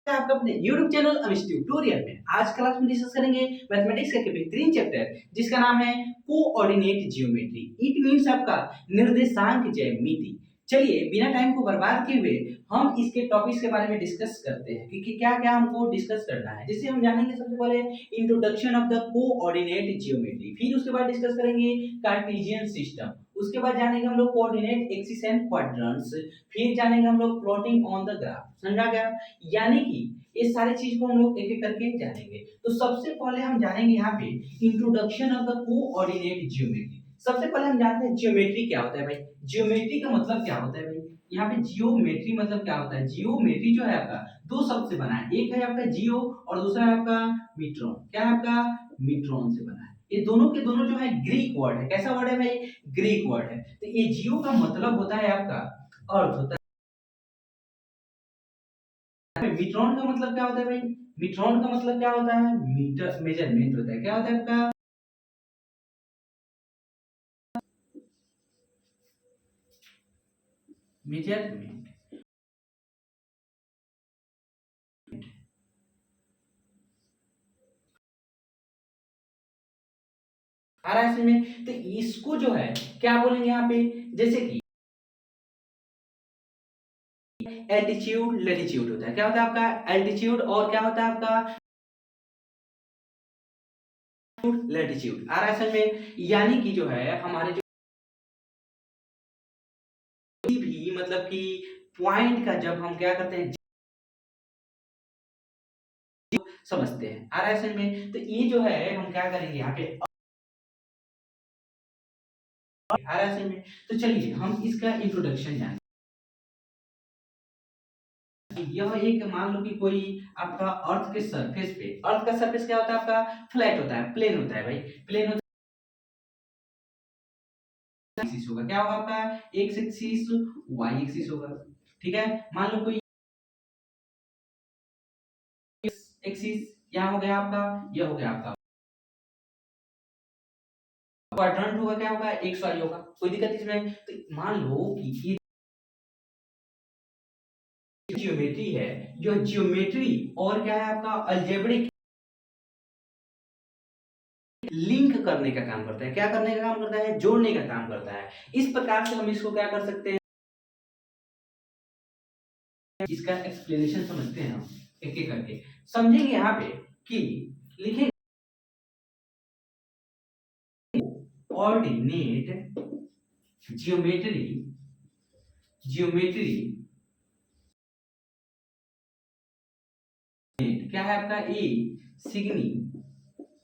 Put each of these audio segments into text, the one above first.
आपका अपने YouTube channel Amish tutorial में आज क्लास में डिस्कस करेंगे मैथमेटिक्स का एक बेहतरीन चैप्टर जिसका नाम है कोऑर्डिनेट ज्योमेट्री। इट मींस आपका निर्देशांक ज्यामिति। चलिए बिना टाइम को बर्बाद किए हुए हम इसके टॉपिक्स के बारे में डिस्कस करते हैं कि क्या-क्या हमको डिस्कस करना है। जैसे हम जानेंगे सबसे पहले introduction of the coordinate geometry, फिर उसके बाद डिस्कस करेंगे कार्टेशियन सिस्टम, उसके बाद जानेंगे हम लोग कोऑर्डिनेट एक्सिस एंड क्वाड्रेंट्स, फिर जानेंगे हम लोग प्लॉटिंग ऑन द ग्राफ। समझा गया? यानी कि ये सारी चीज को हम लोग एक-एक करके जानेंगे। तो सबसे पहले हम जानेंगे यहाँ पे introduction of the coordinate geometry. सबसे पहले हम जानते हैं ज्योमेट्री क्या होता है भाई? ज्योमेट्री का मतलब क्या होता है भाई? यहाँ पे जियोमेट्री मतलब क्या होता है? जियोमेट्री जो है आपका दो शब्द से बना है। एक है आपका जियो और दूसरा है आपका मीट्रॉन। क्या है आपका? मीट्रॉन से बना है। ये दोनों के दोनों जो है ग्रीक वर्ड है। कैसा वर्ड है भाई? ग्रीक वर्ड है। तो ये जियो का मतलब होता है आपका अर्थ होता है। मीट्रॉन का मतलब क्या होता है भाई? मीट्रॉन का मतलब क्या होता है? मीटर मेजरमेंट होता है। क्या होता है आपका? मेजरमेंट। आ रहा है समझ में? तो इसको जो है क्या बोलेंगे यहाँ पे? जैसे कि एल्टीट्यूड लैटिट्यूड होता है। क्या होता है आपका? एल्टीट्यूड और क्या होता है आपका? लैटिट्यूड। आ रहा है समझ में? यानी कि जो है हमारे जो भी मतलब कि पॉइंट का जब हम क्या करते हैं समझते हैं। आ रहा है समझ में? तो ये जो है हम क्या करेंगे यहाँ पे आ रहा है समझ में? तो चलिए हम इसका इंट्रोडक्शन जानें। यह एक मान लो कि कोई आपका अर्थ के सरफेस पे, अर्थ का सरफेस क्या होता है आपका? फ्लैट होता है, प्लेन होता है भाई। प्लेन होता है एक्सिस होगा। क्या होगा आपका? एक्स एक्सिस, वाई एक्सिस होगा। ठीक है? मान लो कोई एक्सिस यहाँ हो गया आपका, यह हो गया आपका क्वाड्रेंट होगा। क्या होगा? एक्स वाई होगा। कोई दिक्कत इसमें? तो मान लो कि ये ज्योमेट्री है, जो ज्योमेट्री और क्या है आपका अलजेब्रिक लिंक करने का काम करता है। क्या करने का काम करता है? जोड़ने का काम करता है। इस प्रकार से हम इसको क्या कर सकते हैं? इसका एक्सप्लेनेशन समझते हैं हम एक एक करके। समझेंगे यहाँ पे कि लिखेंगे ऑर्डिनेट जियोमेट्री, जियोमेट्री क्या है आपका? A signi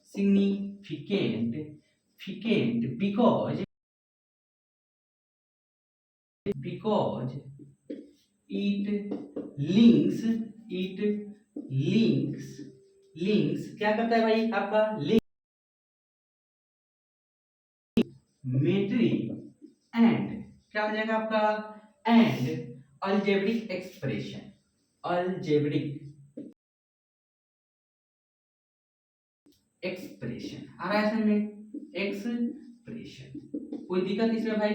significant ficant because it links it links क्या करता है भाई आपका? मेट्री एंड क्या हो जाएगा आपका? And algebraic expression. Algebraic expression आ रहा है समझ में? एक्सप्रेशन। कोई दिक्कत इसमें भाई?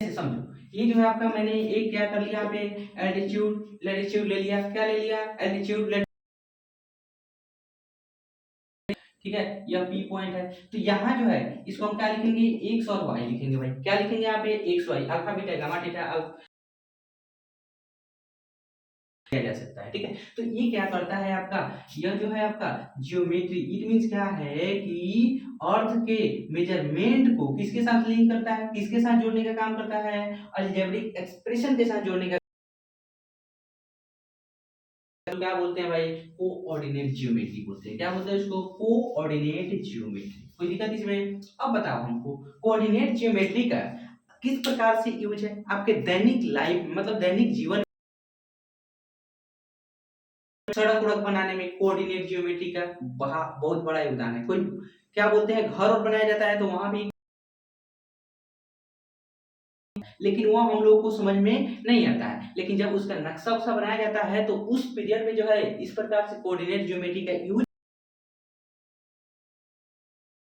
ऐसे समझो, ये जो है आपका मैंने एक क्या कर लिया यहाँ पे? एल्टीट्यूड लैटिट्यूड ले लिया। क्या ले लिया? एल्टीट्यूड। ठीक है? यह पी पॉइंट है। तो यहाँ जो है इसको हम क्या लिखेंगे? एक्स और वाई लिखेंगे भाई। क्या लिखेंगे यहाँ पे? X y, alpha beta gamma theta किया जा सकता है। ठीक है? तो ये क्या करता है आपका? यह जो है आपका ज्योमेट्री, इट मींस क्या है कि अर्थ के मेजरमेंट को किसके साथ लिंक करता है? किसके साथ जोड़ने का काम करता है? अलजेब्रिक एक्सप्रेशन के साथ जोड़ने का। तो क्या बोलते हैं भाई? कोऑर्डिनेट ज्योमेट्री बोलते हैं। क्या बोलते हैं इसको? Coordinate geometry. कोई दिक्कत इसमें? अब बताओ हमको कोऑर्डिनेट ज्योमेट्री का किस प्रकार से यूज है आपके दैनिक लाइफ मतलब दैनिक जीवन, सड़क उड़क बनाने में कोऑर्डिनेट ज्योमेट्री का बहुत बड़ा योगदान है। कोई क्या बोलते हैं घर और बनाया जाता है तो वहां भी, लेकिन वो हम लोगों को समझ में नहीं आता है। लेकिन जब उसका नक्शा उक्सा बनाया जाता है तो उस पीरियड में जो है इस प्रकार से कोऑर्डिनेट ज्योमेट्री का यूज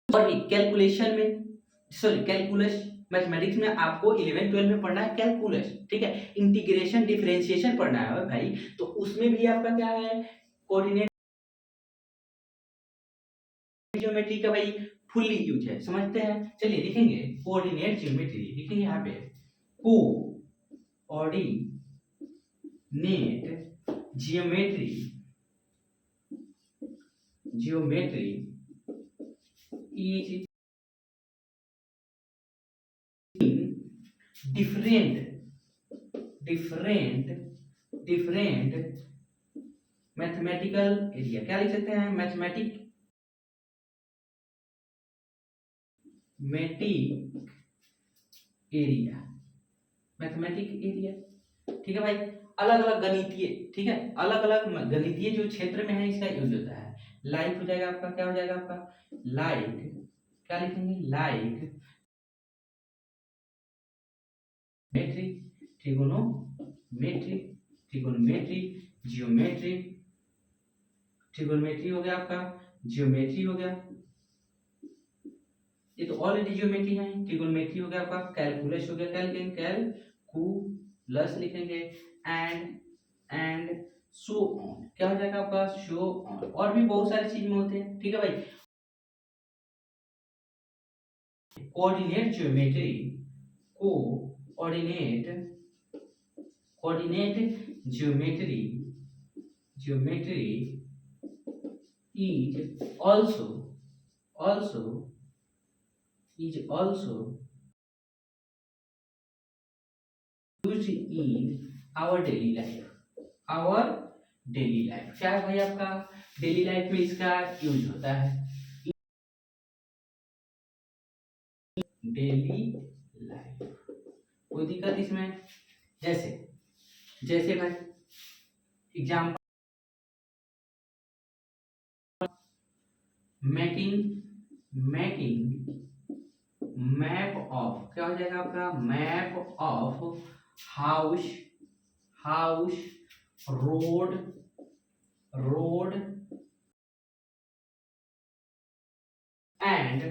और कैलकुलेशन में, सॉरी कैलकुलस मैथमेटिक्स में आपको 11-12 में पढ़ना है कैलकुलस, ठीक है, इंटीग्रेशन डिफरेंशिएशन पढ़ना है भाई, तो उसमें भी आपका क्या है, कोऑर्डिनेट ज्योमेट्री का भाई फुल्ली यूज है, समझते हैं। चलिए लिखेंगे कोऑर्डिनेट ज्योमेट्री, लिखेंगे यहाँ पे coordinate geometry, geometry is different mathematical area, क्या लिख सकते हैं, मैथमेटिक एरिया, ठीक है भाई, अलग अलग गणितीय, ठीक है, अलग अलग गणितीय जो क्षेत्र में है इसका यूज होता है। लाइक हो जाएगा आपका, क्या हो जाएगा आपका, लाइक, क्या लिखेंगे, लाइक मेट्री, ट्रिगोनोमेट्री, जियोमेट्री, ट्रिगोनोमेट्री हो गया आपका, जियोमेट्री हो गया, ये तो ऑलरेडी जियोमेट्री है, ट्रिगोनोमेट्री हो गया आपका, कैलकुलस हो गया, क्या लिखेंगे, कैलकुलस लिखेंगे, एंड सो ऑन, क्या हो जाएगा आपका, शो ऑन, और भी बहुत सारी चीज में होते हैं, ठीक है भाई। Coordinate geometry, coordinate geometry is also used in our daily life, क्या है भाई आपका, डेली लाइफ में इसका यूज होता है, डेली लाइफ, कोई दिक्कत इसमें, जैसे जैसे भाई एग्जाम्पल, मेकिंग मैप ऑफ, क्या हो जाएगा आपका, map of house, road and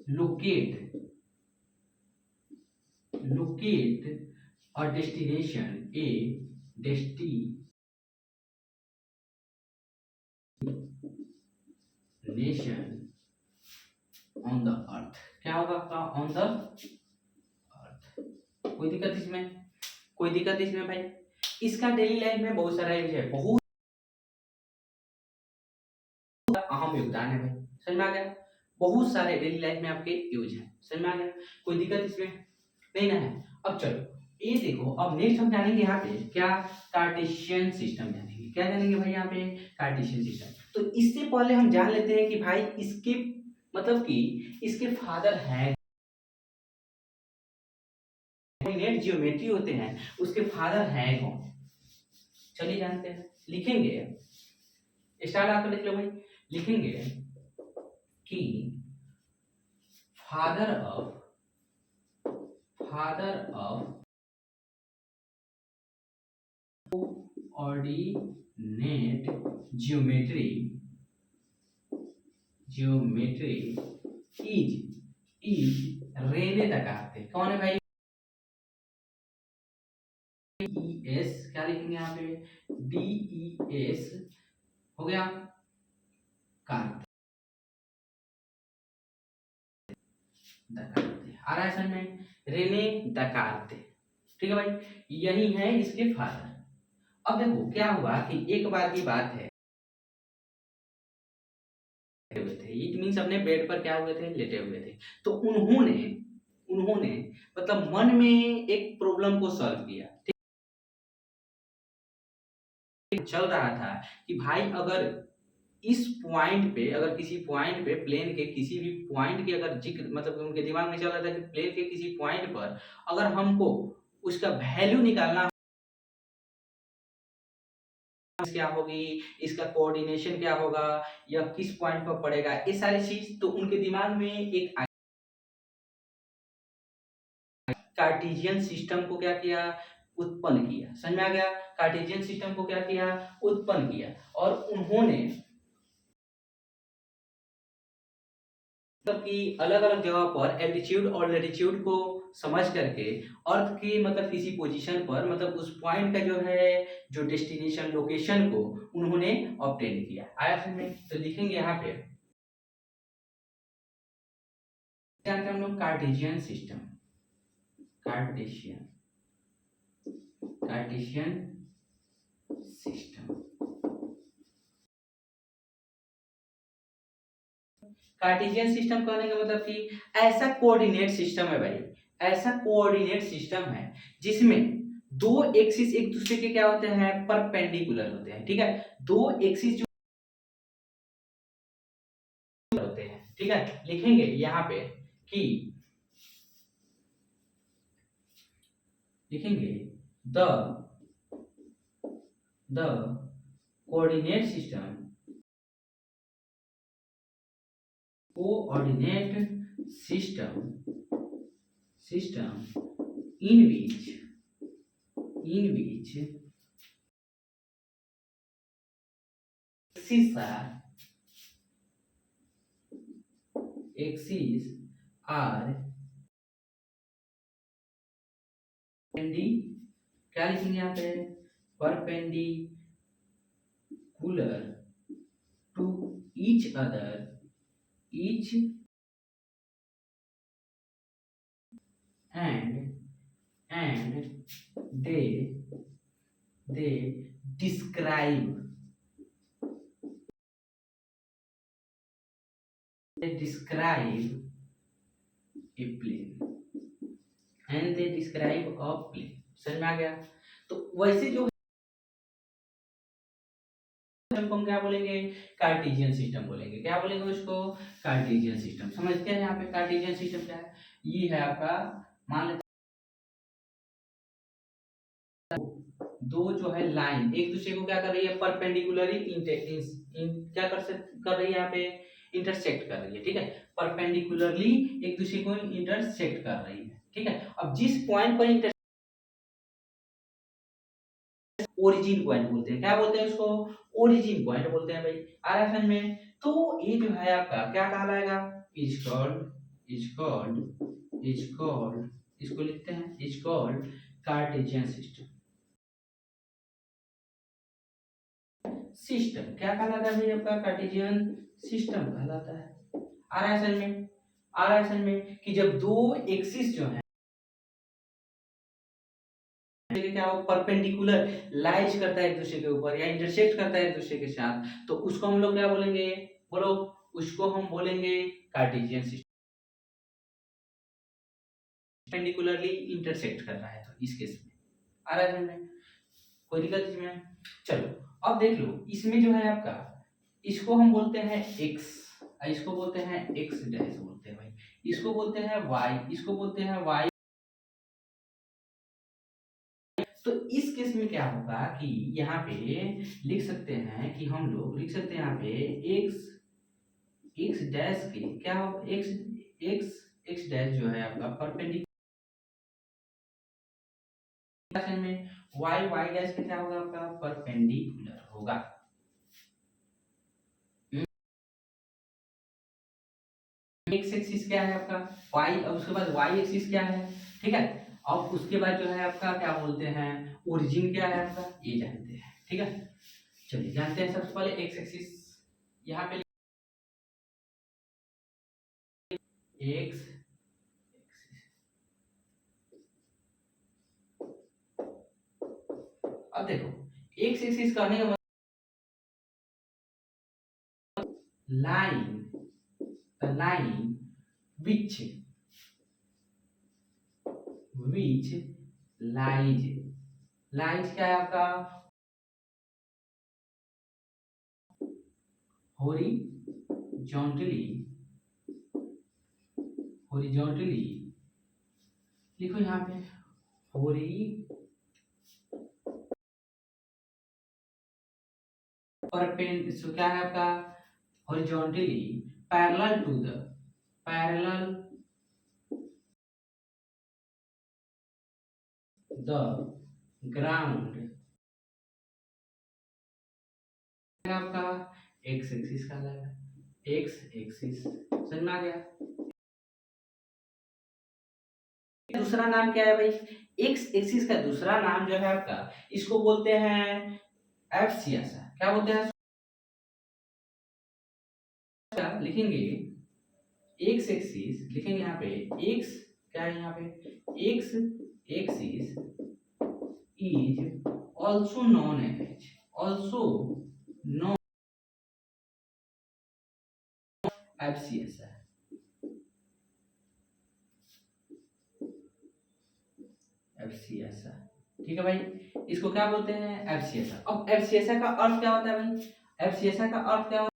locate a destination on the earth, क्या होगा आपका, ऑन द अर्थ, कोई दिक्कत इसमें, भाई, इसका डेली लाइफ में बहुत सारा यूज है, बहुत अहम योगदान है भाई, समझ में आ गया, बहुत सारे डेली लाइफ में आपके यूज है, समझ में आ गया, कोई दिक्कत इसमें नहीं ना है। अब चलो ये देखो, अब नेक्स्ट हम जानेंगे यहाँ पे क्या, कार्टेशियन सिस्टम जानेंगे, क्या जानेंगे भाई यहाँ पे, कार्टेशियन सिस्टम। तो इससे पहले हम जान लेते हैं कि भाई इसके मतलब कि इसके फादर हैं, कोऑर्डिनेट ज्योमेट्री होते हैं, उसके फादर हैं कौन, चलिए जानते हैं, लिखेंगे, स्टार्ट आपको लिख लो भाई, लिखेंगे कि father of coordinate geometry is Rene Descartes, कौन है भाई, एस, क्या लिखेंगे यहाँ पे, DES हो गया, कार्ते, दकार्ते आ रहा है समझ में, रेने दकार्ते, ठीक है भाई, यही है इसके फादर। अब देखो क्या हुआ कि एक बार की बात है, हुए थे, इट मींस अपने बेड पर क्या हुए थे, लेटे हुए थे, तो उन्होंने मतलब मन में एक प्रॉब्लम को सॉल्व किया, चल रहा था कि भाई अगर इस पॉइंट पे, अगर किसी पॉइंट पे प्लेन के किसी भी पॉइंट के अगर जिक्र, मतलब उनके दिमाग में चल रहा था कि प्लेन के किसी पॉइंट पर अगर हमको उसका वैल्यू निकालना, क्या होगी, इसका कोऑर्डिनेशन क्या होगा, या किस पॉइंट पर पड़ेगा, ये सारी चीज तो उनके दिमाग में एक कार्टेशियन सिस्टम को क्या किया, उत्पन्न किया, समझ में आ गया, कार्टेशियन सिस्टम को क्या किया, उत्पन्न किया, और उन्होंने मतलब कि अलग-अलग जगह पर एल्टीट्यूड और लैटीट्यूड को समझ करके अर्थ की मतलब किसी पोजीशन पर मतलब उस पॉइंट का जो है जो डेस्टिनेशन लोकेशन को उन्होंने ऑब्टेन किया। आया समझ में? तो लिखेंगे यहाँ पे जानते हैं हम लोग Cartesian system. Cartesian Cartesian system. Cartesian system कहने का मतलब कि ऐसा कोऑर्डिनेट सिस्टम है भाई, ऐसा कोऑर्डिनेट सिस्टम है जिसमें दो एक्सिस एक दूसरे के क्या होते हैं परपेंडिकुलर होते हैं। ठीक है, दो एक्सिस जो होते हैं। ठीक है, लिखेंगे यहाँ पे कि लिखेंगे the the coordinate system system in which axes are क्या लिखेंगे यहाँ पे perpendicular to each and they describe a plane समझ में आ गया? तो वैसे जो सिस्टम को हम क्या बोलेंगे कार्टेशियन सिस्टम बोलेंगे। क्या बोलेंगे उसको कार्टेशियन सिस्टम। समझते हैं यहाँ पे कार्टेशियन सिस्टम क्या है? ये है आपका मान लेते दो जो है लाइन एक दूसरे को क्या कर रही है परपेंडिकुलरली क्या कर रही है यहाँ पे इंटरसेक्ट कर रही है। ठीक है, परपेंडिकुलरली एक दूसरे को इंटरसेक्ट कर रही है। ठीक है, अब जिस पॉइंट पर इंटर ओरिजिन पॉइंट बोलते हैं। क्या बोलते हैं उसको ओरिजिन पॉइंट बोलते हैं भाई। आरएफएन में तो ये जो है आपका क्या कहलाएगा इज कॉल्ड इसको लिखते हैं इज कॉल्ड कार्टेशियन सिस्टम क्या कहलाता है भाई आपका कार्टेशियन सिस्टम कहलाता है। आ रहा है समझ में कि जब दो एक्सिस जो है क्या हो परपेंडिकुलर लाइज करता है एक दूसरे के ऊपर या इंटरसेक्ट करता है एक दूसरे के साथ तो उसको हम लोग क्या बोलेंगे बोलो उसको हम बोलेंगे कार्टेशियन सिस्टम। परपेंडिकुलरली इंटरसेक्ट कर रहा है तो इस केस में आ रहा है समझ में कोई दिक्कत इसमें। चलो अब देख लो इसमें जो है आपका इसको हम बोलते हैं x इसको बोलते हैं x डैश बोलते हैं भाई इसको बोलते हैं y इसको बोलते हैं y। तो इस केस में क्या होगा कि यहाँ पे लिख सकते हैं कि हम लोग लिख सकते हैं यहाँ पे x डैश के क्या हो x डैश जो है आपका परपेंडिकुलर में y डैश के क्या होगा आपका परपेंडिकुलर होगा। एक्स एक्सिस क्या है आपका y और उसके बाद y एक्सिस क्या है। ठीक है, और उसके बाद जो है आपका क्या बोलते हैं ओरिजिन क्या है आपका ये जानते हैं। ठीक है, चलिए जानते हैं सबसे पहले एक्स एक्सिस यहाँ पे एक्स अब देखो एक्स एक्सिस करने का line the line which lies क्या है आपका horizontally लिखो यहाँ पे क्या है आपका horizontally parallel to the ground आपका एक्स एक्सिस कहलाएगा। एक्स एक्सिस, समझ में आ गया। दूसरा नाम क्या है भाई, एक्स एक्सिस का दूसरा नाम जो है आपका, इसको बोलते हैं एब्सियस। क्या बोलते हैं, लिखेंगे एक्स एक्सिस, लिखेंगे यहाँ पे एक्स, क्या है यहाँ पे x axis is also known as, also known abscissa है, एब्सियस है। ठीक है भाई, इसको क्या बोलते हैं, एब्सियस। अब एब्सियस का अर्थ क्या होता है भाई, एब्सियस का अर्थ क्या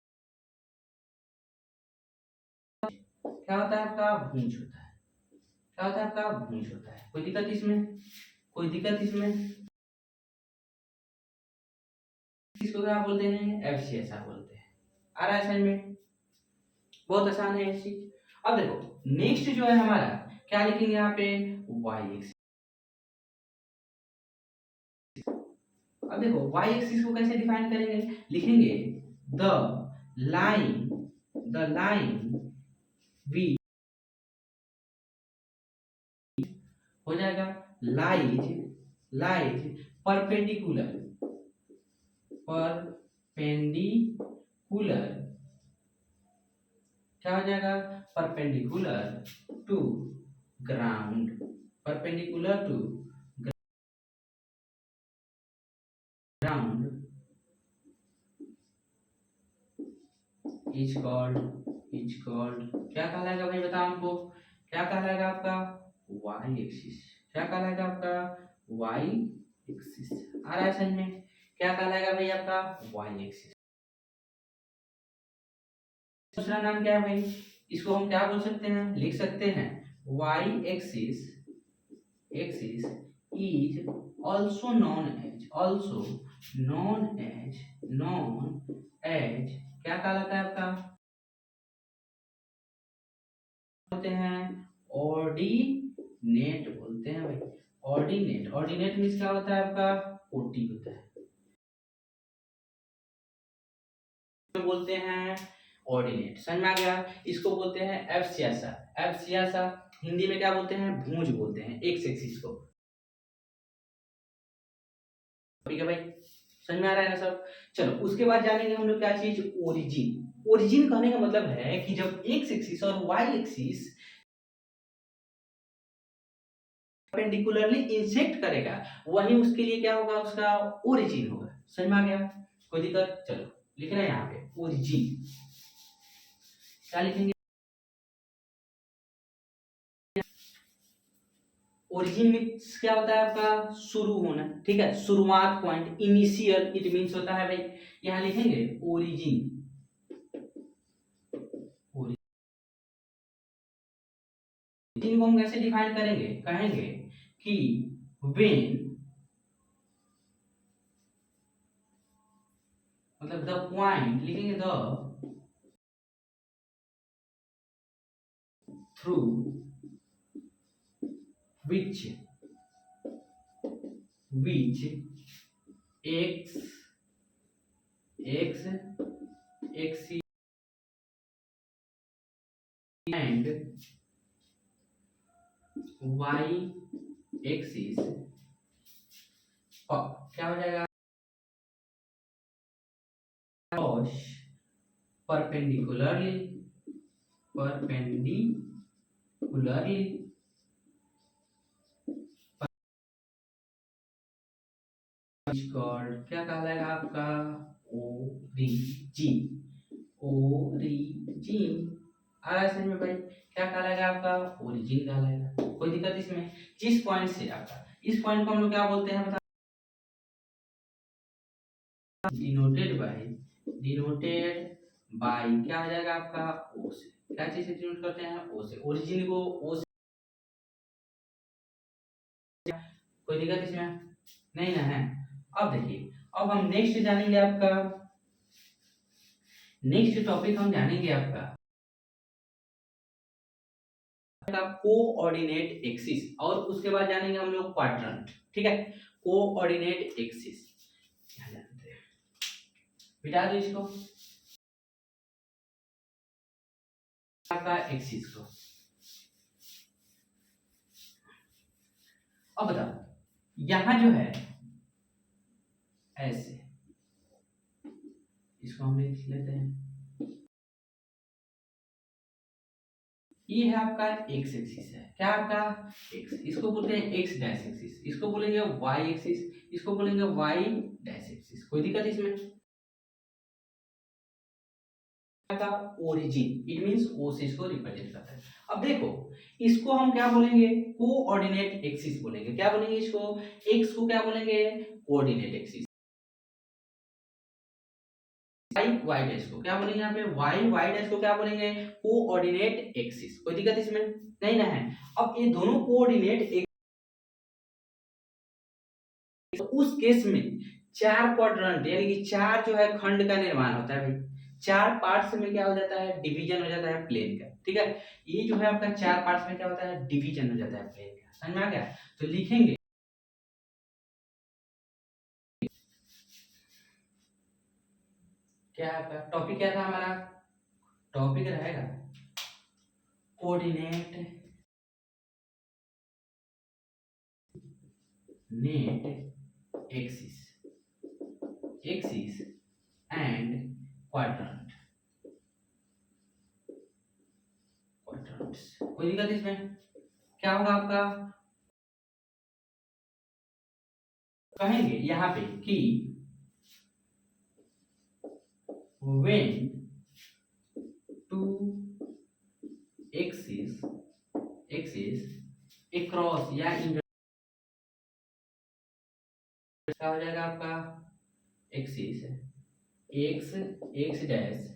क्या होता है आपका, भूंज होता है। क्या होता है आपका, भूंज होता है। कोई दिक्कत इसमें, कोई दिक्कत इसमें, इसको क्या बोलते हैं, एफसीएसआ बोलते हैं। आ रहा है समझ में, बहुत आसान है ये चीज। अब देखो नेक्स्ट जो है हमारा, क्या लिखेंगे यहाँ पे, वाई एक्सिस। अब देखो वाई एक्सिस को कैसे डिफाइन करेंगे, लिखेंगे द लाइन वी, हो जाएगा लाइज परपेंडिकुलर, परपेंडिकुलर, क्या हो जाएगा, perpendicular to ground, perpendicular to ground is called क्या कहलाएगा भाई, बताओ हमको, क्या कहलाएगा आपका, वाई एक्सिस। क्या कहलाएगा आपका, वाई एक्सिस। आ रहा है समझ में, क्या कहलाएगा भाई आपका, वाई एक्सिस। दूसरा नाम क्या है भाई, इसको हम क्या बोल सकते हैं, लिख सकते हैं y axis, axis is also known as, also known as क्या कहलाता है आपका, बोलते हैं ऑर्डिनेट, बोलते हैं भाई ऑर्डिनेट। ऑर्डिनेट मीन्स क्या होता है आपका, ओटी होता है, बोलते हैं ऑर्डिनेट। समझ में आ गया, इसको बोलते हैं एब्सियसा। एब्सियसा हिंदी में क्या बोलते हैं, भूंज बोलते हैं एक्स एक्सिस को। ठीक है भाई, समझ में आ रहा है ना सब। चलो उसके बाद जानेंगे हम लोग क्या चीज, ओरिजिन। ओरिजिन कहने का मतलब है कि जब एक्स एक्सिस और वाई एक्सिस परपेंडिकुलरली इंसेक्ट करेगा, वहीं उसके लिए क्या होगा, उसका ओरिजिन होगा। समझ में आ गया, कोई दिक्कत, चलो लिखना है यहाँ पे ओरिजिन। क्या लिखेंगे, ओरिजिन मीन्स क्या होता है आपका, शुरू होना। ठीक है, शुरुआत, पॉइंट, इनिशियल इट मीन्स होता है भाई। यहाँ लिखेंगे ओरिजिन। ओरिजिन को हम कैसे डिफाइन करेंगे, कहेंगे कि व्हेन, मतलब द पॉइंट, लिखेंगे the through which x x axis and y axis क्या हो जाएगा, क्रॉस परपेंडिकुलरली, परपेंडिकुलरली कॉल्ड, क्या कहलाएगा आपका, ओरिजिन। ओरिजिन आ रहा है समझ में भाई, क्या कहलाएगा आपका, ओरिजिन कहलाएगा। कोई दिक्कत इसमें, जिस पॉइंट से आपका, इस पॉइंट को हम लोग क्या बोलते हैं बता, डिनोटेड बाय क्या हो जाएगा आपका, ओ से। क्या चीज से डिनोट करते हैं, ओ से। ओरिजिन को ओ से, कोई दिक्कत इसमें नहीं ना है। अब देखिए, अब हम नेक्स्ट जानेंगे आपका, नेक्स्ट टॉपिक हम जानेंगे आपका कोऑर्डिनेट एक्सिस, और उसके बाद जानेंगे हम लोग क्वाड्रेंट। ठीक है, कोऑर्डिनेट एक्सिस जानते हैं, मिटा दो इसको। आपका एक्सिस को। अब बताओ यहां जो है ऐसे, इसको हम लिख लेते हैं, ये है आपका एक्स एक्सिस है, क्या आपका एक्स, इसको बोलते हैं एक्स डैश एक्सिस, इसको बोलेंगे वाई एक्सिस, इसको बोलेंगे वाई डैश एक्सिस। कोई दिक्कत इसमें? का ओरिजिन इट मींस ओ से इसको रिप्रेजेंट करता है। अब देखो इसको हम क्या बोलेंगे, कोऑर्डिनेट एक्सिस बोलेंगे। क्या बोलेंगे इसको? एक्स को क्या बोलेंगे? Coordinate axis. Y y dash को क्या बोलेंगे? यहाँ पे वाई वाई डैश को क्या बोलेंगे? Coordinate axis. कोई दिक्कत इसमें नहीं ना है? अब ये दोनों कोऑर्डिनेट, तो उस केस में चार क्वाड्रेंट यानी कि चार जो है खंड का निर्माण होता है भाई। चार पार्ट्स में क्या हो जाता है? डिवीजन हो जाता है प्लेन का। ठीक है, ये जो है आपका चार पार्ट्स में क्या होता है? डिवीजन हो जाता है प्लेन का। समझ में आ गया? तो लिखेंगे क्या आपका टॉपिक क्या था हमारा? टॉपिक रहेगा coordinate net axis, axis and quadrant, quadrants. कोई दिक्कत इसमें? क्या होगा आपका? कहेंगे यहाँ पे कि when two axes across या इंटर, क्या हो जाएगा आपका? Axis x x dash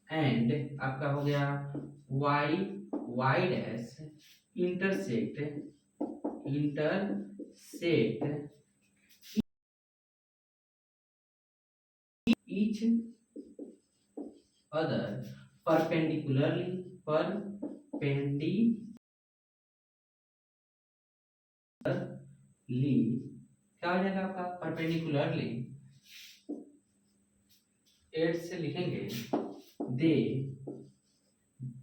and आपका हो गया y y dash intersect each other perpendicularly क्या हो जाएगा आपका? परपेंडिकुलरली, एट से लिखेंगे they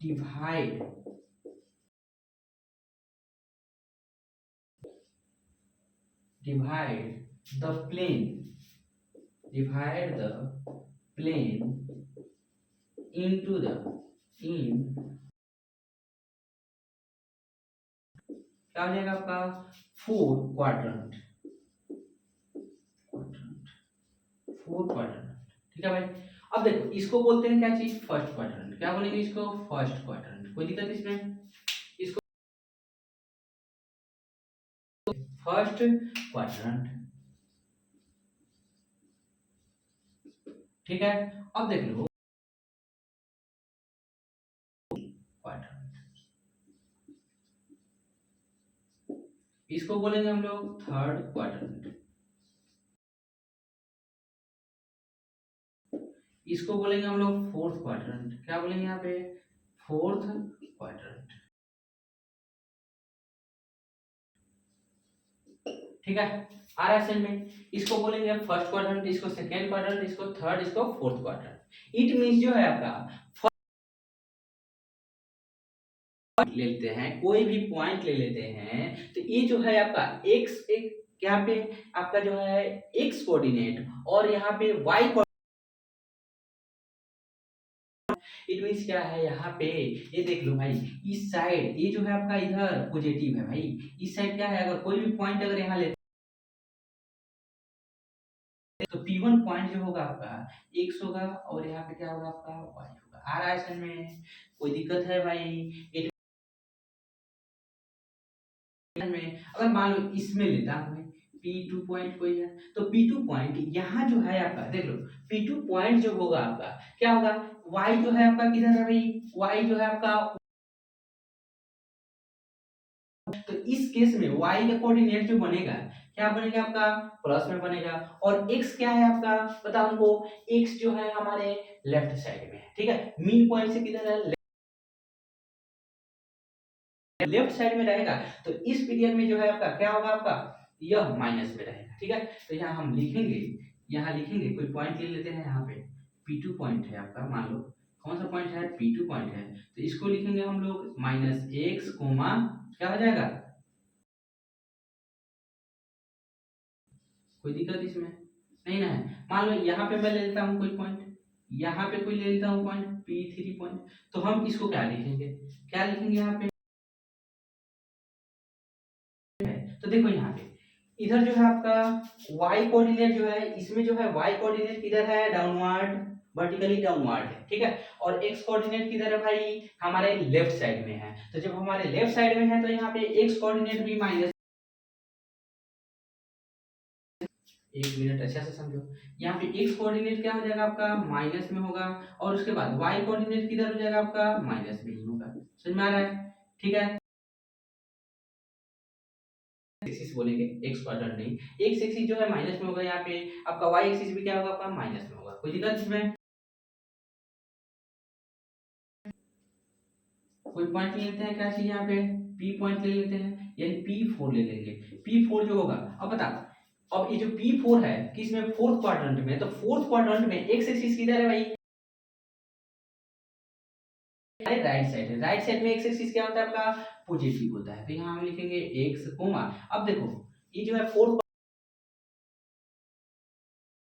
divide the plane into the in क्या हो जाएगा आपका? फोर क्वाड्रेंट, ठीक है भाई। अब देखो इसको बोलते हैं क्या चीज? First quadrant. क्या बोलेंगे इसको? First quadrant. कोई दिक्कत इसमें? इसको फर्स्ट क्वाड्रेंट, ठीक है। अब देख लो क्वाड्रेंट, इसको बोलेंगे हम लोग थर्ड क्वाड्रेंट, इसको बोलेंगे हम लोग फोर्थ क्वाड्रेंट। क्या बोलेंगे यहाँ पे? फोर्थ क्वाड्रेंट, ठीक है। आ रहा है समझ में? इसको बोलेंगे फर्स्ट क्वाड्रेंट, इसको सेकेंड क्वाड्रेंट, इसको थर्ड, इसको फोर्थ क्वाड्रेंट। इट मींस जो है आपका ले लेते हैं, कोई भी पॉइंट ले लेते हैं, तो ये जो है आपका एक्स एक, यहाँ पे आपका जो है एक्स कोऑर्डिनेट और यहाँ पे वाई, इट मींस क्या है यहाँ पे? ये देख लो भाई, इस साइड ये जो है आपका इधर पॉजिटिव है भाई, इस साइड क्या है? अगर कोई भी पॉइंट अगर यहाँ लेते हैं तो P1 पॉइंट जो होगा आपका x होगा और यहाँ पे क्या होगा आपका y होगा। आ रहा है समझ में? कोई दिक्कत है भाई? में अगर मान लो इसमें लेता हूं मैं P2 पॉइंट कोई है, तो P2 पॉइंट यहाँ जो है आपका, देख लो P2 पॉइंट जो होगा आपका क्या होगा? Y जो है आपका किधर है भाई? Y जो है आपका, तो इस केस में y का कोऑर्डिनेट जो बनेगा क्या बनेगा आपका? प्लस में बनेगा। और x क्या है आपका? बताओ हमको। x जो है हमारे लेफ्ट साइड में है, ठीक है। मीन पॉइंट से किधर है? लेफ्ट साइड में रहेगा, तो इस पीरियड में जो है आपका क्या होगा? आपका यह माइनस में रहेगा, ठीक है। तो यहाँ हम लिखेंगे, यहाँ लिखेंगे कोई पॉइंट ले लेते हैं, यहाँ पे P2 पॉइंट है आपका, मान लो कौन सा पॉइंट है, P2 पॉइंट है, तो इसको लिखेंगे हम लोग -x, क्या हो जाएगा, कोई दिक्कत इसमें नहीं ना है। मान लो यहाँ पे मैं ले लेता हूँ कोई पॉइंट, यहाँ पे कोई ले लेता हूँ पॉइंट P3 पॉइंट, तो हम इसको क्या लिखेंगे, यहाँ पे, तो देखो यहाँ पे इधर जो है आपका y कोऑर्डिनेट जो है, इसमें जो है y कोऑर्डिनेट किधर है, डाउनवर्ड, वर्टिकली डाउनवर्ड है, ठीक है। और x कोऑर्डिनेट किधर है भाई, हमारे लेफ्ट साइड में है। तो जब हमारे लेफ्ट साइड में है तो यहाँ पे x कोऑर्डिनेट भी माइनस, एक मिनट अच्छा से समझो, यहाँ पे x कोऑर्डिनेट क्या हो जाएगा आपका, माइनस में होगा, और उसके बाद y कोऑर्डिनेट किधर हो जाएगा आपका, माइनस में ही होगा। समझ में आ रहा है, ठीक है। एक्सिस बोलेंगे, एक्स क्वाड्रेंट नहीं, एक्स एक्सिस जो है माइनस में होगा, यहाँ पे आपका वाई एक्सिस भी क्या होगा आपका, माइनस में होगा। कोई दिक्कत इसमें, कोई पॉइंट ले लेते हैं, क्या चाहिए यहाँ पे, पी पॉइंट ले लेते हैं, यानी P4 ले लेंगे। P4 जो होगा, अब बता, अब ये जो P4 है किस में, फोर्थ क्वाड्रेंट में, तो फोर्थ क्वाड्रेंट में एक्स एक्सिस किधर है भाई, राइट साइड है। राइट साइड में एक्स एक्सिस क्या होता है आपका, पॉजिटिव होता है। तो यहाँ हम लिखेंगे एक्स कोमा, अब देखो ये जो है फोर्थ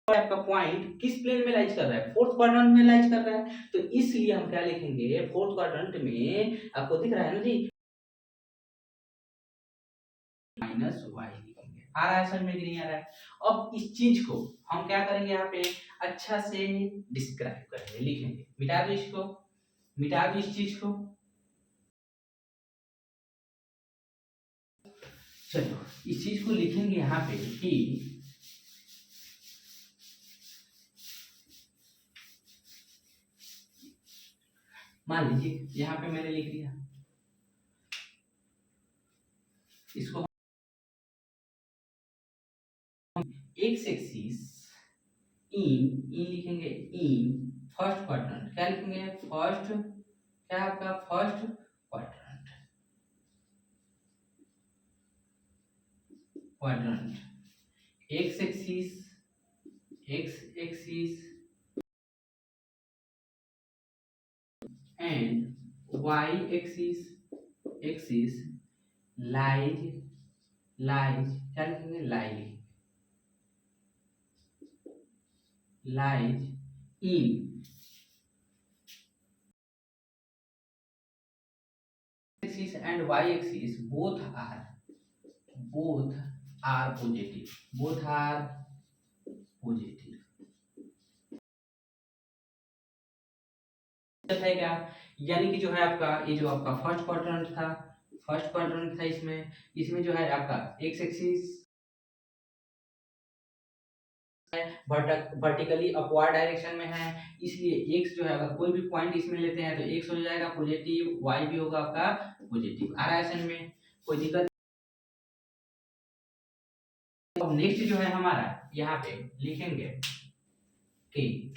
आपका पॉइंट किस प्लेन में लाइज कर रहा है, फोर्थ क्वाड्रेंट में लाइज कर रहा है, तो इसलिए हम क्या लिखेंगे, फोर्थ क्वाड्रेंट में आपको दिख रहा है ना जी, -y लिखेंगे। आ रहा है समझ में कि नहीं आ रहा है। अब इस चीज को हम क्या करेंगे, यहाँ पे अच्छा से डिस्क्राइब करेंगे, लिखेंगे, मिटा दो इसको, मिटा दो इस चीज को। चलो इस चीज को लिखेंगे यहाँ पे कि मान लीजिए यहाँ पे मैंने लिख दिया, इसको एक्स एक्सिस इन लिखेंगे, इन फर्स्ट क्वाड्रेंट, क्या लिखेंगे, फर्स्ट, क्या आपका first quadrant, x axis, x axis and y axis, axis lies, lies क्या लिखेंगे, lies, lies in axis and y axis both are positive, both are positive है क्या, यानी कि जो है आपका ये जो आपका फर्स्ट क्वाड्रेंट था, फर्स्ट क्वाड्रेंट था, इसमें इसमें जो है आपका x axis vertically upward direction में है, इसलिए x जो है अगर कोई भी पॉइंट इसमें लेते हैं तो x हो जाएगा पॉजिटिव, y भी होगा आपका पॉजिटिव। आ रहा है समझ में, कोई दिक्कत। अब नेक्स्ट जो है हमारा यहाँ पे लिखेंगे कि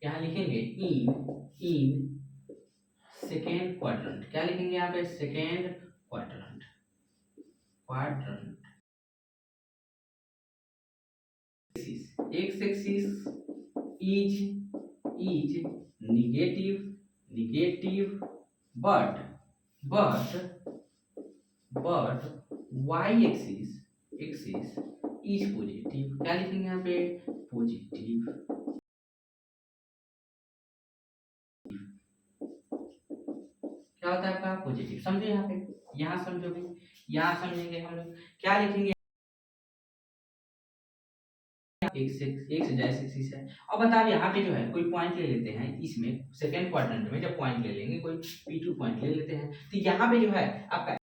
यहाँ लिखेंगे इन सेकेंड क्वाड्रेंट, क्या लिखेंगे यहाँ पे, second quadrant, quadrant x axis is negative but y axis is positive, क्या लिखेंगे यहाँ पे, पॉजिटिव। क्या होता है आपका पॉजिटिव, समझो यहाँ पे, यहाँ समझोगे, यहाँ समझेंगे हम लोग, क्या लिखेंगे, एक्स एक्सिस है। अब बताओ यहाँ पे जो है कोई पॉइंट ले लेते हैं, इसमें सेकेंड क्वाड्रेंट में जब पॉइंट ले लेंगे, कोई P2 पॉइंट ले लेते हैं, तो यहाँ पे जो है आपका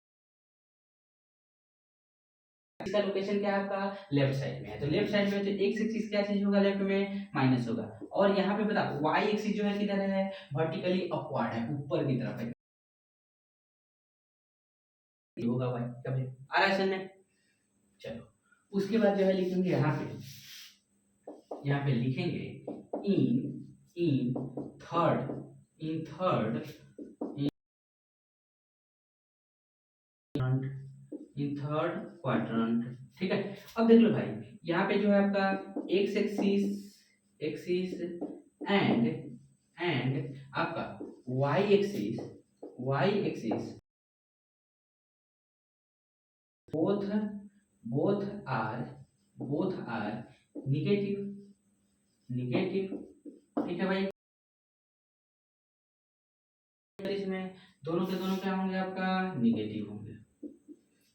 इसका लोकेशन क्या है आपका, लेफ्ट साइड में है, तो लेफ्ट साइड में तो एक्स एक्सिस क्या चीज होगा, लेफ्ट में माइनस होगा, और यहाँ पे बताओ वाई एक्सिस जो है किधर है, वर्टिकली अपवर्ड है, ऊपर की तरफ है, होगा भाई कभी आ रहा है समझ में। चलो उसके बाद जो है लिखेंगे यहाँ पे लिखेंगे in third in third quadrant, ठीक है। अब देख लो भाई यहाँ पे जो है आपका एक्स एक्सिस एंड एंड आपका y axis both both are negative ठीक है भाई। इसमें दोनों के दोनों क्या होंगे आपका निगेटिव होंगे।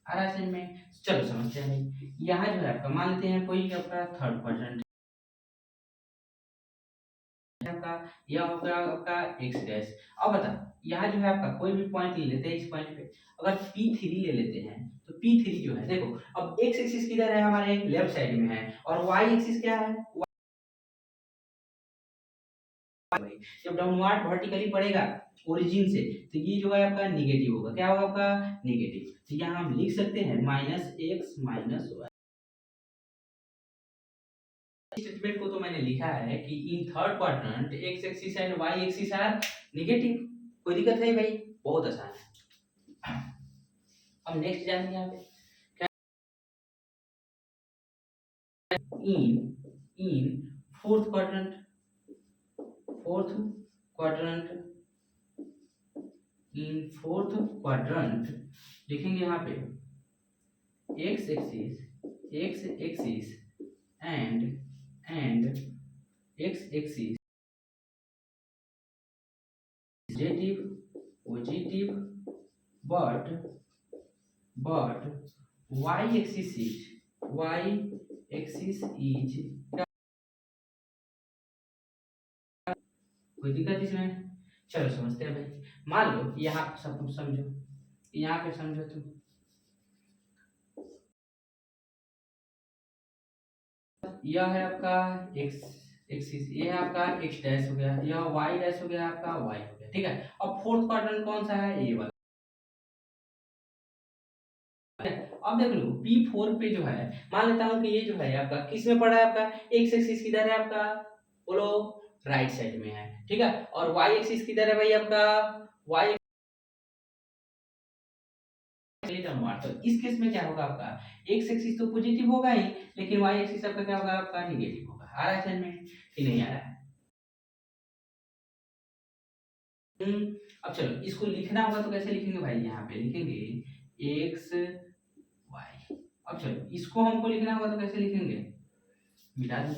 आ रहा है समझ में। चलो समझते हैं भाई। यहाँ जो है आपका मान लेते हैं कोई आपका थर्ड क्वाड्रेंट आपका, यह होगा आपका x डैश। अब बता यहाँ जो है आपका कोई भी पॉइंट ले लेते हैं, इस पॉइंट पे अगर P3 ले लेते हैं तो P3 जो है देखो अब x एक्सिस किधर है हमारे लेफ्ट साइड में है और y एक्सिस क्या है, जब डाउनवर्ड वर्टिकली पड़ेगा ओरिजिन से तो ये जो है आपका निगेटिव होगा। क्या होगा आपका निगेटिव। तो यहाँ हम लिख सकते हैं -x -y। स्टेटमेंट को तो मैंने लिखा है कि in third quadrant x axis and y axis are negative. कोई दिक्कत है भाई, बहुत आसान है। अब नेक्स्ट जानेंगे यहाँ पे इन फोर्थ क्वाड्रेंट लिखेंगे यहाँ पे x axis and x axis positive but y axis is कोई दिक्कत इसमें। चलो समझते हैं भाई। मान लो यहाँ सब तुम समझो, यहाँ पे समझो तुम यह है आपका x एक्सिस, ये है आपका x डैश हो गया, यह y डैश हो गया आपका y हो गया। ठीक है। अब फोर्थ क्वाड्रेंट कौन सा है, ये वाला। अब देख लो P4 पे जो है मान लेता हूँ कि ये जो है आपका किस में पड़ा है, आपका x एक्सिस किधर है आपका बोलो राइट साइड में है। ठीक है। और y एक्सिस किधर है भाई आपका y। तो इस केस में क्या होगा आपका x एक्सिस तो पॉजिटिव होगा ही, लेकिन y एक्सिस आपका क्या होगा आपका नेगेटिव होगा। आ रहा है समझ में कि नहीं आ रहा है। अब चलो इसको लिखना होगा तो कैसे लिखेंगे भाई, यहाँ पे लिखेंगे x y। अब चलो इसको हमको लिखना होगा तो कैसे लिखेंगे, मिटा दो।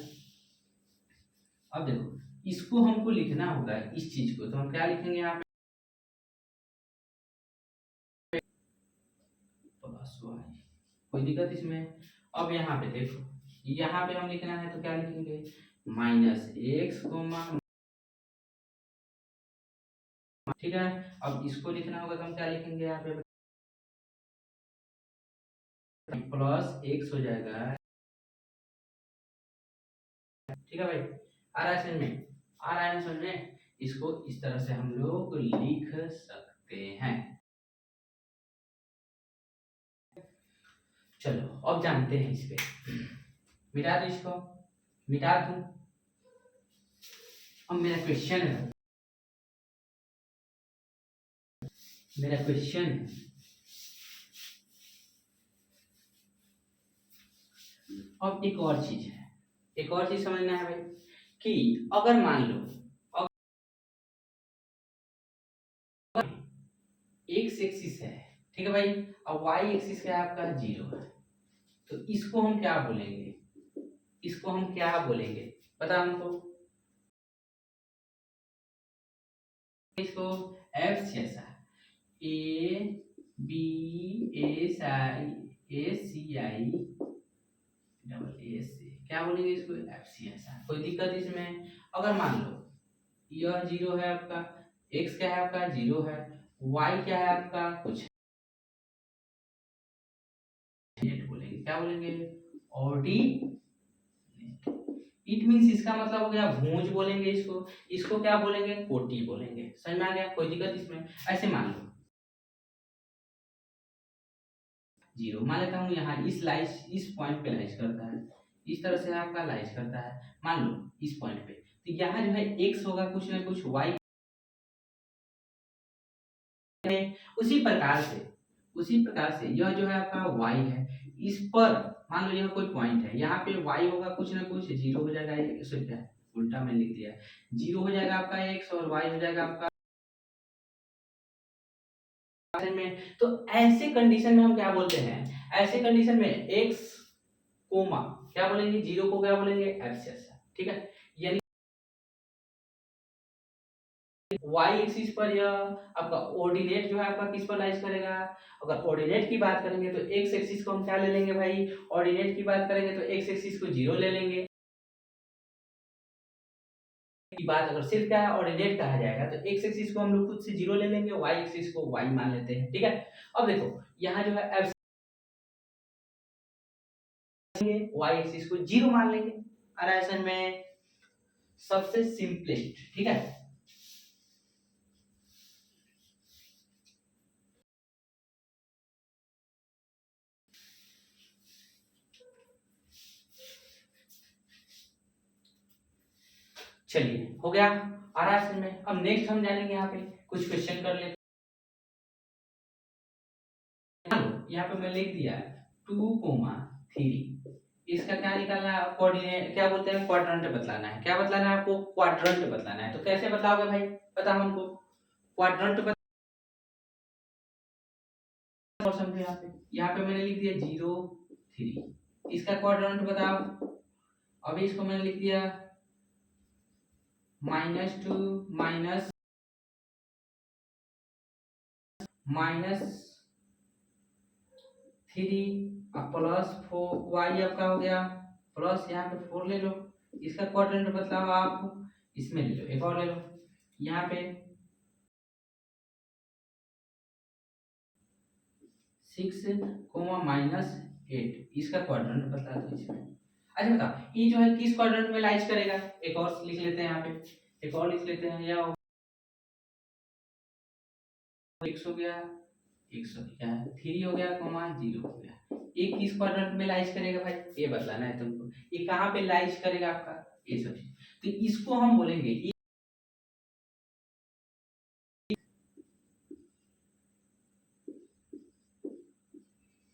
अब देखो इसको हमको लिखना होगा इस चीज को, तो हम क्या लिखेंगे यहाँ पे प्लस वाई। कोई दिक्कत इसमें। अब यहाँ पे देखो यहाँ पे हम लिखना है तो क्या लिखेंगे -x, ठीक है। अब इसको लिखना होगा तो हम क्या लिखेंगे यहाँ पे +x हो जाएगा। ठीक है भाई। आ रहा है समझ में, आ रहा है समझ में। इसको इस तरह से हम लोग लिख सकते हैं। चलो अब जानते हैं इस पे, मिटा दो इसको, मिटा दूं। अब मेरा क्वेश्चन है, अब एक और चीज है, एक और चीज समझना है भाई कि अगर मान लो x एक्सिस है, ठीक है भाई, और y एक्सिस क्या है आपका 0 है, तो इसको हम क्या बोलेंगे, इसको हम क्या बोलेंगे पता हमको। इसको f जैसा a b a c i double a से क्या बोलेंगे इसको f c ऐसा। कोई दिक्कत इसमें। अगर मान लो यह 0 है आपका, x क्या है आपका 0 है, y क्या है आपका कुछ बोलेंगे, क्या बोलेंगे ऑर्डिनेट। इट मींस इसका मतलब हो गया भुज बोलेंगे इसको, इसको क्या बोलेंगे कोटि बोलेंगे। समझ में आ गया, कोई दिक्कत इसमें। ऐसे मान लो 0 मान लेता हूँ, यहाँ इस लाइज इस पॉइंट पे लाइज करता है, इस तरह से आपका लाइज करता है मान लो इस पॉइंट पे, तो यहाँ जो है x होगा कुछ ना कुछ y। उसी प्रकार से यह जो है आपका y है, इस पर मान लो यह कोई पॉइंट है, यहाँ पे y होगा कुछ ना कुछ 0 हो जाएगा, उल्टा मैंने लिख दिया, 0 हो जाएगा आपका x और y हो जाएगा आपका में। तो ऐसे कंडीशन में हम क्या बोलते हैं, ऐसे कंडीशन में x कोमा क्या बोलेंगे, 0 को क्या बोलेंगे एब्सियस, ठीक है। यानी y एक्सिस पर यह आपका ऑर्डिनेट जो है आपका किस पर लाइज करेगा, अगर ऑर्डिनेट की बात करेंगे तो x एक्सिस को हम क्या ले लेंगे भाई, ऑर्डिनेट की बात करेंगे तो x एक्सिस को 0 ले लेंगे। की बात अगर सिर्फ क्या है ऑर्डिनेट कहा जाएगा तो x एक्सिस को हम लोग खुद से 0 ले लेंगे, y एक्सिस को y मान लेते हैं, ठीक है। अब देखो यहाँ जो है y एक्सिस को 0 मान लेंगे, और ऐसे में सबसे सिंपलेस्ट, ठीक है। चलिए हो गया आराम में। अब नेक्स्ट हम जानेंगे यहाँ पे कुछ क्वेश्चन कर लेते हैं। यहाँ पे मैं लिख दिया 2,3, इसका क्या निकालना है, कोऑर्डिनेट क्या बोलते हैं, क्वाड्रेंट बतलाना है। क्या बतलाना है आपको, क्वाड्रेंट बतलाना है। तो कैसे बताओगे भाई, बताओ हमको क्वाड्रेंट और समझो। यहाँ पे मैंने लिख दिया 0 3, इसका क्वाड्रेंट बताओ। अभी इसको मैंने लिख दिया -2 -3 +4 y आपका हो गया, प्लस यहाँ पे 4 ले लो, इसका क्वाड्रेंट बताओ आप, इसमें ले लो, एक और ले लो यहाँ पे 6 -8, इसका क्वाड्रेंट बता दो इसमें। अच्छा बताओ ये जो है किस क्वाड्रेंट में लाइज करेगा, एक और लिख लेते हैं यहाँ पे, एक और लिख लेते हैं, या x हो गया, x हो गया 3 हो गया, 0 हो गया, ये किस क्वाड्रेंट में लाइज करेगा भाई, ये बतलाना है तुमको, ये कहाँ पे लाइज करेगा आपका, ये सब चीज। तो इसको हम बोलेंगे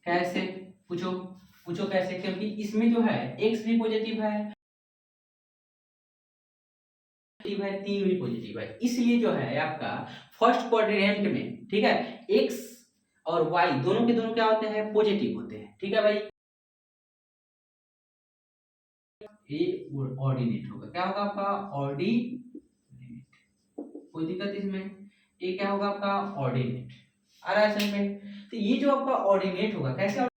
कैसे, पूछो पूछो कैसे, क्योंकि इसमें जो है x भी पॉजिटिव है, 3 भी पॉजिटिव है, इसलिए जो है आपका फर्स्ट क्वाड्रेंट में, ठीक है, x और y दोनों के दोनों क्या होते हैं, पॉजिटिव होते हैं, ठीक है भाई। ये ऑर्डिनेट होगा, क्या होगा आपका ऑर्डिनेट, कोई दिक्कत इसमें, ये क्या होगा आपका ऑर्डिनेट आ रहा है समझ में। तो ये जो आपका ऑर्डिनेट होगा कैसे,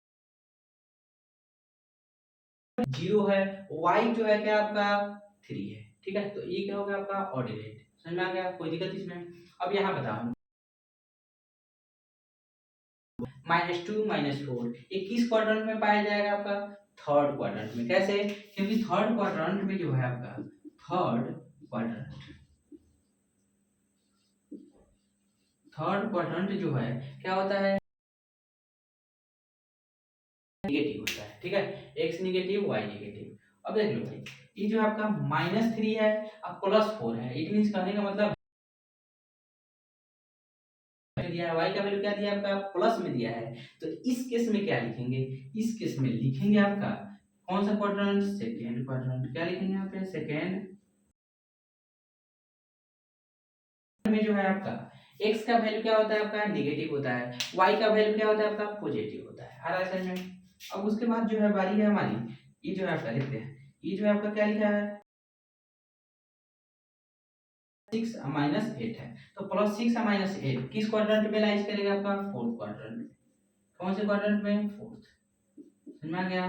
0 है, y जो है क्या आपका 3 है, ठीक है। तो ये क्या होगा आपका ऑर्डिनेट, समझ में आ गया, कोई दिक्कत इसमें। अब यहाँ बताओ -2 -4 ये किस क्वाड्रेंट में पाया जाएगा आपका, थर्ड क्वाड्रेंट में। कैसे, क्योंकि थर्ड क्वाड्रेंट में जो है आपका थर्ड क्वाड्रेंट जो है क्या होता है, नेगेटिव होता है, ठीक है, x नेगेटिव y नेगेटिव। अब देख लो भाई ये जो आपका -3 है अब +4 है, इट मींस कहने का मतलब दिया है, y का वैल्यू क्या दिया है आपका प्लस में दिया है। तो इस केस में क्या लिखेंगे, इस केस में लिखेंगे आपका कौन सा क्वाड्रेंट, सेकंड क्वाड्रेंट। क्या लिखेंगे यहाँ पे, सेकंड में जो है आपका x का वैल्यू क्या होता है आपका नेगेटिव होता है, y का वैल्यू क्या होता है आपका पॉजिटिव होता है, आ रहा है समझ में। अब उसके बाद जो है बारी है हमारी, ये जो है आपका लिखते हैं, ये जो है आपका क्या लिखा है 6 -8 है, तो +6 -8 किस क्वाड्रेंट में लाइज करेगा आपका, फोर्थ क्वाड्रेंट में। कौन से क्वाड्रेंट में, फोर्थ, समझ में आ गया।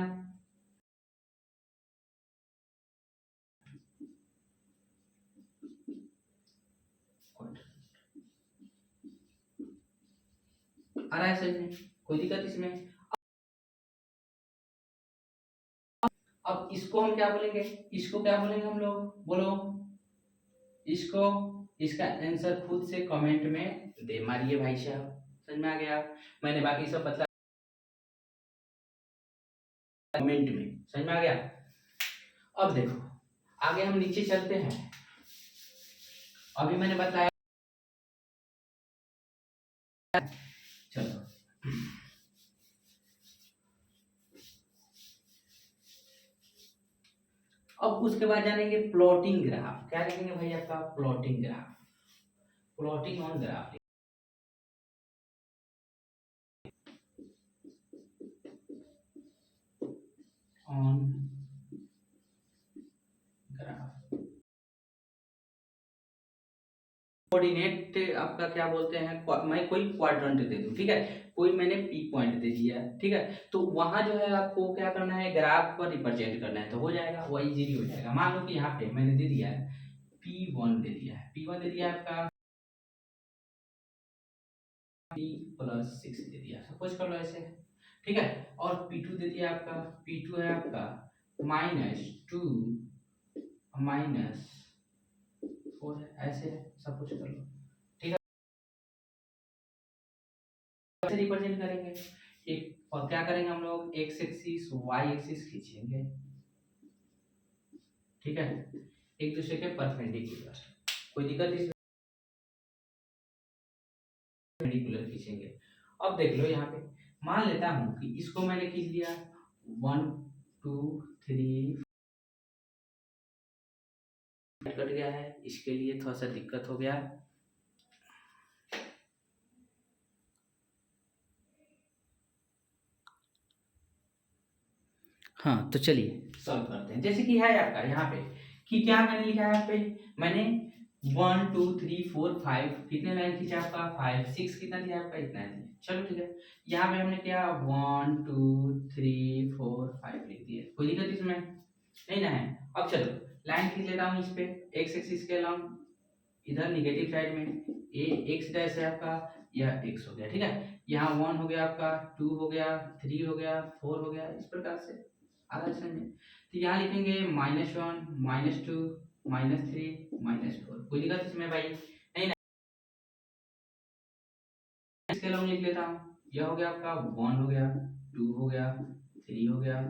आ रहा है समझ में, कोई दिक्कत इसमें। अब इसको हम क्या बोलेंगे, इसको क्या बोलेंगे हम लोग, बोलो इसको, इसका आंसर खुद से कमेंट में दे मारिए भाई साहब, समझ में आ गया। मैंने बाकी सब बता कमेंट में, समझ में आ गया। अब देखो आगे हम नीचे चलते हैं, अभी मैंने बताया, चलो अब उसके बाद जानेंगे प्लॉटिंग ग्राफ। क्या लिखेंगे भाई आपका plotting graph, plotting on graph, on graph. Coordinate आपका क्या बोलते हैं, मैं कोई क्वाड्रेंट दे दूं, ठीक है, कोई मैंने पी पॉइंट दे दिया है, ठीक है, तो वहां जो है आपको क्या करना है, ग्राफ पर रिप्रेजेंट करना है, तो हो जाएगा, वो इजीली हो जाएगा। मान लो कि यहाँ पे मैंने दे दिया है P1 दे दिया है, P1 दे दिया है आपका P+6 दे दिया, सपोज कर लो ऐसे, ठीक है, और P2 दे दिया आपका, P2 है आपका -2 -4 है, ऐसे सपोज कर लो, ठीक है, ऐसे रिप्रेजेंट करेंगे। एक और क्या करेंगे हम लोग, एक्स एक्सिस वाई एक्सिस खींचेंगे, ठीक है, एक दूसरे के परपेंडिकुलर, कोई दिक्कत इसमें, परपेंडिकुलर खींचेंगे। अब देख लो यहाँ पे, मान लेता हूँ कि इसको मैंने खींच लिया 1 2 3, कट गया है, इसके लिए थोड़ा सा दिक्कत हो गया। हाँ तो चलिए सॉल्व करते हैं। जैसे कि है आपका यहाँ पे कि क्या मैंने लिखा है यहाँ पे, मैंने 1 2 3 4 5 कितने लाइन खींचा आपका 5 6 कितना दिया आपका इतना दिया, चलो ठीक है, यहाँ पे हमने क्या 1 2 3 4 5 लिख दिया, कोई दिक्कत इसमें नहीं ना है। अब चलो लाइन खींच लेता हूँ इस पे एक्स एक्सिस के अलॉन्ग, इधर निगेटिव साइड में ए एक्स डैश है आपका, यह एक्स हो गया, ठीक है, यहाँ 1 हो गया आपका, 2 हो गया, 3 हो गया, 4 हो गया, इस प्रकार से आधा समझे। तो यहाँ लिखेंगे -1 -2 -3 -4, कोई दिक्कत इसमें भाई नहीं ना, इसके अलॉन्ग लिख लेता हूँ, यह हो गया आपका 1 हो गया, 2 हो गया, 3 हो गया,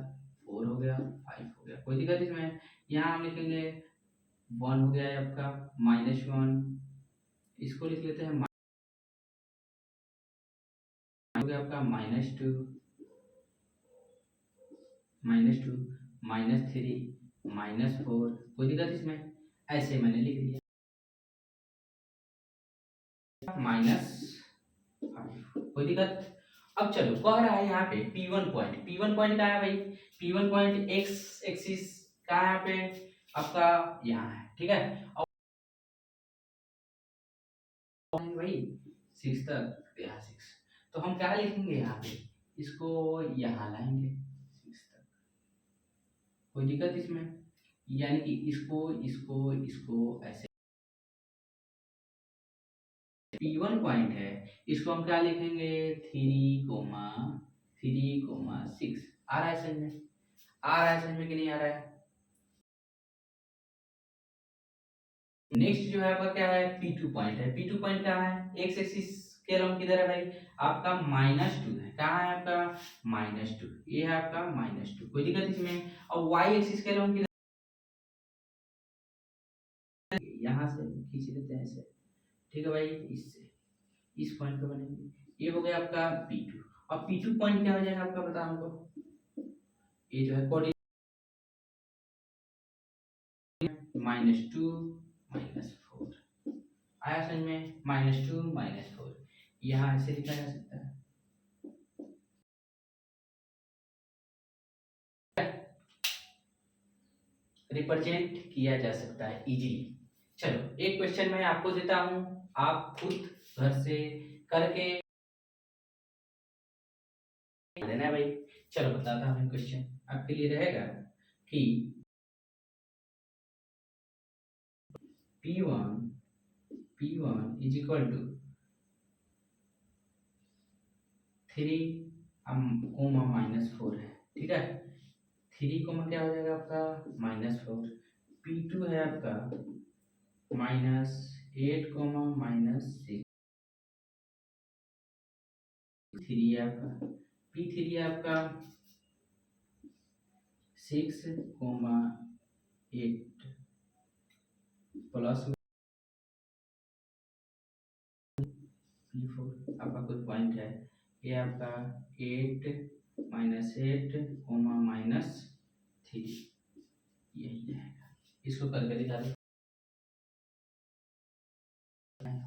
4 हो गया, 5 हो गया, कोई दिक्कत इसमें। यहाँ हम लिखेंगे 1 हो गया है आपका -1, इसको लिख लेते हैं, हो गया आपका -2 -2 -3 -4, कोई दिक्कत इसमें, ऐसे मैंने लिख दिया -5, कोई दिक्कत। अब चलो कह रहा है यहाँ पे P1 पॉइंट, P1 पॉइंट कहाँ है भाई, P1 पॉइंट एक्स एक्सिस कहाँ है यहाँ पे आपका, यहाँ है, ठीक है, और भाई 6 तक, यहाँ 6, तो हम क्या लिखेंगे यहाँ पे, इसको यहाँ लाएंगे 6 तक, कोई दिक्कत इसमें, यानी कि इसको इसको इसको ऐसे P1 पॉइंट है, इसको हम क्या लिखेंगे 3,6, आ रहा है समझ में, आ रहा है समझ में कि नहीं आ रहा है। नेक्स्ट जो है आपका क्या है P2 पॉइंट है, P2 पॉइंट कहाँ है, एक्स एक्सिस के अलॉन्ग किधर है भाई आपका -2 है, कहाँ है आपका -2, ये है आपका -2, कोई दिक्कत इसमें। और वाई एक्सिस के अलॉन्ग किधर, यहाँ से खींच लेते हैं ऐसे, ठीक है भाई, इससे इस पॉइंट पे बनेंगे, ये हो गया आपका P2। और P2 पॉइंट क्या हो जाएगा आपका बता हमको, ये जो है -2 -4, आया समझ में, -2 -4, यहाँ ऐसे लिखा जा सकता है, रिप्रेजेंट किया जा सकता है इजीली। चलो एक क्वेश्चन मैं आपको देता हूँ, आप खुद घर से करके देना है भाई। चलो बताता हूँ क्वेश्चन आपके लिए रहेगा कि P1 इज इक्वल टू 3, -4 है, ठीक है, 3 क्या हो जाएगा आपका -4, P2 है आपका -8 -6, 3 है आपका, P3 है आपका 6, 8 प्लस P4 आपका कोई पॉइंट है, ये आपका 8 -8 -3, यही है, इसको करके दिखा दो।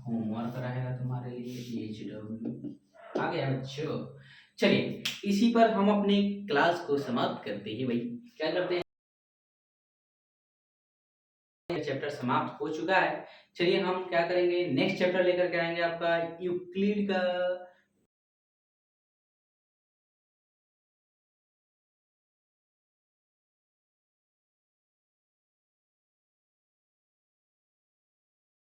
होमवर्क रहेगा तुम्हारे लिए, HW आ गया बच्चों। चलिए इसी पर हम अपने क्लास को समाप्त करते हैं भाई। क्या करते हैं, चैप्टर समाप्त हो चुका है। चलिए हम क्या करेंगे, नेक्स्ट चैप्टर लेकर के आएंगे आपका यूक्लिड का